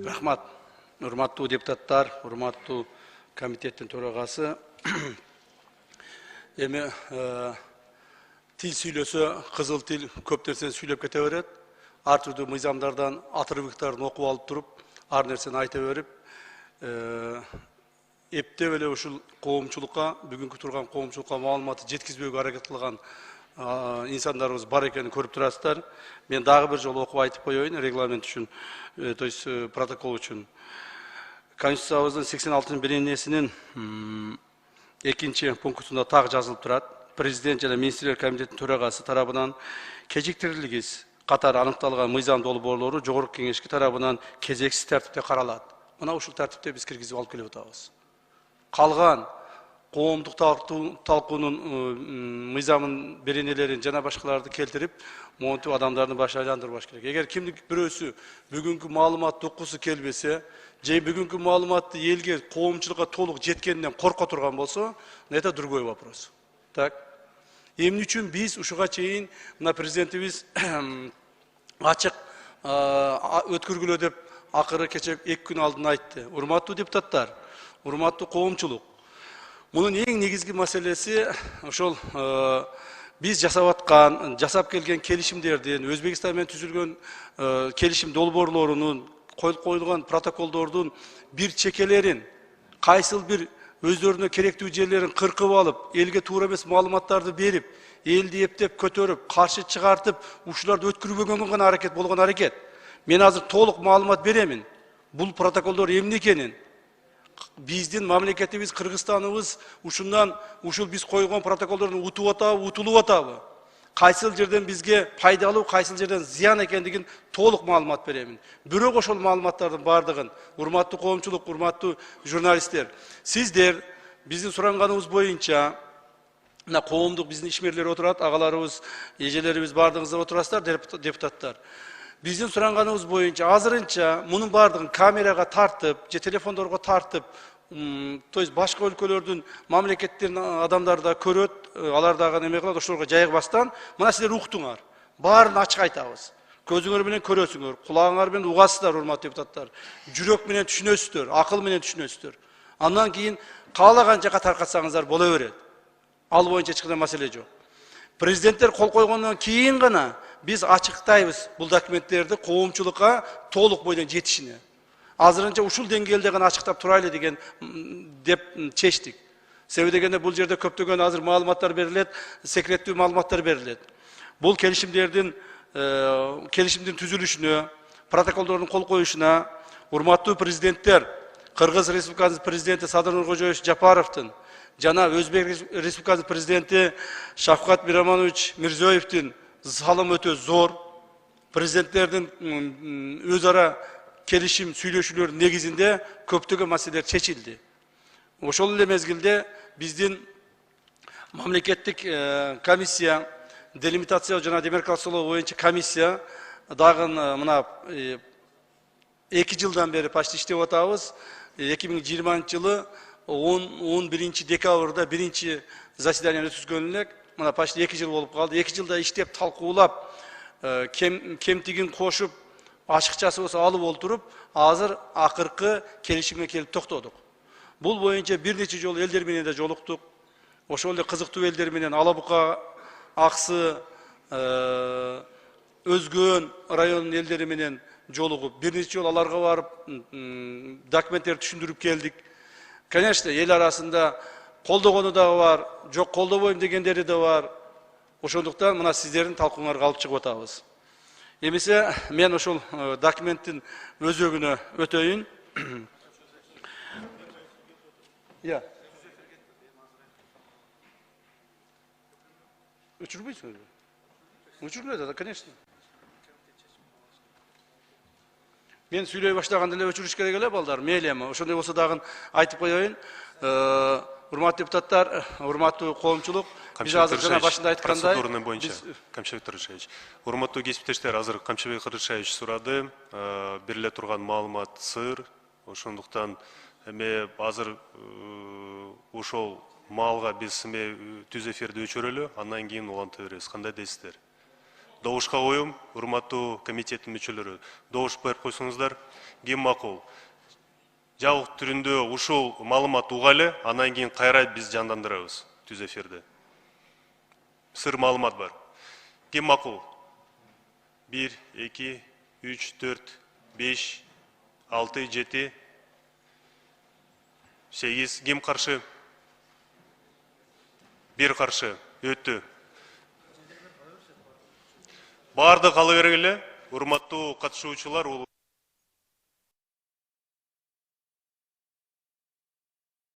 Рахмат. Урматтуу депутаттар, урматтуу комитеттин төрагасы. Эми тил сүйлөсө, кызыл тил көп нерсени сүйлөп кете берет. Ар түрдүү мыйзамдардан, атырыбыктарын окуп алып туруп, ар нерсени айта берип, эптеп эле ушул коомчулукка, бүгүнкү турган коомчулукка маалыматты жеткизбөөгө аракет кылган инсандарыбыз бар экенин көрүп турасыздар. Мен дагы бир жолу окуп айтып коеюн, регламент үчүн, то есть протокол үчүн. Конституциябыздын 86-беренесинин 2 пунктунда так жазылып турат. Президент жана министрлер комитетинин төрагасы тарабынан кечиктирилгис катары аныкталган мыйзам долбоорлору жогорку кеңешки тарабынан кезексиз тартипте каралат. Мына ушул тартипте биз киргизип алып келип атабыз. Калган коомдук талкуунун мыйзамын беренелерин жана башкаларды келтирип, монтип адамдардын башын айландырбаш керек. Эгер кимдик бирөөсү бүгүнкү маалыматты уккусу келбесе, же бүгүнкү маалыматты элге, коомчулукка толук жеткенден корко турган болсо, это другой вопрос. Так. Эмне үчүн биз ушуга чейин мына президентибиз ачык өткөргүлө деп акыры кече 2 күн алдын айтты. Урматтуу депутаттар, урматтуу коомчулук. Мунун эң негизги маселеси ошол биз жасап келген келишимдердин, Өзбекстан менен түзүлгөн келишим долбоорлорунун, коюлган протоколдордун бир чекелерин, кайсыл бир өздөрүнө керектүү жерлерин кыркып алып, элге туура эмес маалыматтарды берип, элди эптеп көтөрүп, каршы чыгартып, ушуларды өткөрбөгөнгө гана аракет болгон аракет. Мен азыр толук маалымат беремин. Бул протоколдор эмне экенин, биздин мамлекетибиз, Кыргызстаныбыз ушул биз койгон протоколдордун утуп атабы, утулуп атабы, кайсыл жерден бизге пайдалуу, кайсыл жерден зыян экендигин толук маалымат беремин. Бирок ошол маалыматтардын бардыгын, урматтуу коомчулук, урматтуу журналисттер, сиздер биздин суранганыбыз боюнча, мына коомдук биздин ишмерлер отурат, агаларыбыз, эжелерибиз бардыгыңыздар отурасыздар, депутаттар. Биздин суранганыбыз боюнча азырынча мунун бардыгын камерага тартып, же телефондорго тартып, то есть башка өлкөлөрдүн мамлекеттердин адамдары да көрөт, алар дагы неме кылат, ошолорго жайгыбастан, мына силер уктуңар. Баарын ачык айтабыз. Көзүңөр менен көрөсүңөр, кулагыңар менен угасыздар, урматтуу депутаттар. Жүрөк менен түшүнөсүздөр, акыл менен түшүнөсүздөр. Андан кийин каалаган жака таркатсаңыздар боло берет. Ал боюнча эч кандай маселе жок. Президенттер кол койгондон кийин гана биз ачыктайбыз бул документтерди коомчулукка толук бойдон жетишине. Азырынча ушул деңгээлде гана ачыктап турайлы деген деп чечтик. Себеби дегенде бул жерде көптөгөн азыр маалыматтар берилет, секреттүү маалыматтар берилет. Бул келишимдин түзүлүшүнө, протоколдордун кол коюшуна урматтуу президенттер, Кыргыз Республикасынын президенти Садыр Нуркожоевич Жапаровдун жана Өзбек Республикасынын президенти Шавкат Миромонович Мирзиёевдин салым өтө зор. Президенттердин өз ара келишим сүйлөшүүлөрүнүн негизинде көптөгөн маселелер чечилди. Ошол эле мезгилде биздин мамлекеттик комиссия, делимитация жана демаркациялоо боюнча комиссия дагы мына 2 жылдан бери почти иштеп атабыз. 2020-жылы 11 декабрда биринчи заседание өткөзгөн элек. Мына почти 2 жыл болуп калды. 2 жылда иштеп, талкуулап, кемтигин кошуп, ачыкчасы болсо алып олтуруп, азыр акыркы келишимге келип токтодук. Бул боюнча бир нече жолу элдер менен да жолуктук. Ошол эле кызыктуу элдер менен Алабука, Аксы, Өзгөн районунун элдери менен жолугуп, бир нече жолу аларга барып, документтерди түшүндүрүп келдик. Конечно, эл арасында колдогону да бар, жок колдобойм дегендери да бар. Ошондуктан мына сиздердин талкууңарга алып чыгып атабыз. Эмесе мен ошол документтин өзөгүнө өтөйүн. Я. Өчүрбөйсүңүзбү? Өчүрүлөт да, конечно. Мен сүйлөй баштаганда эле өчүрүш керек эле балдар, мейли эми. Ошондой болсо дагы айтып коеюн. Урматтуу депутаттар, урматтуу коомчулук, биз азыр жана башында айткандай, процедурный боюнча, Камчыбек Кырышевич. Урматтуу кесиптештер, азыр Камчыбек Кырышевич сурады, бериле турган маалымат сыр. Ошондуктан эми азыр ошол маалга биз түз эфирди өчүрөлү, андан кийин уланта беребиз. Кандай дейсиздер? добушка коюм, урматтуу комитеттин мүчөлөрү. Добуш берип койсоңуздар, ким макул. Жабык түрүндө ушул маалымат угалы, анан кийин кайра биз жандандырабыз түз эфирде. Сыр маалымат бар. Ким макул? 1, 2, 3, 4, 5, 6, 7, 8. Ким каршы? 1 каршы. Өттү. Барды кала бергиле, урматтуу катышуучулар.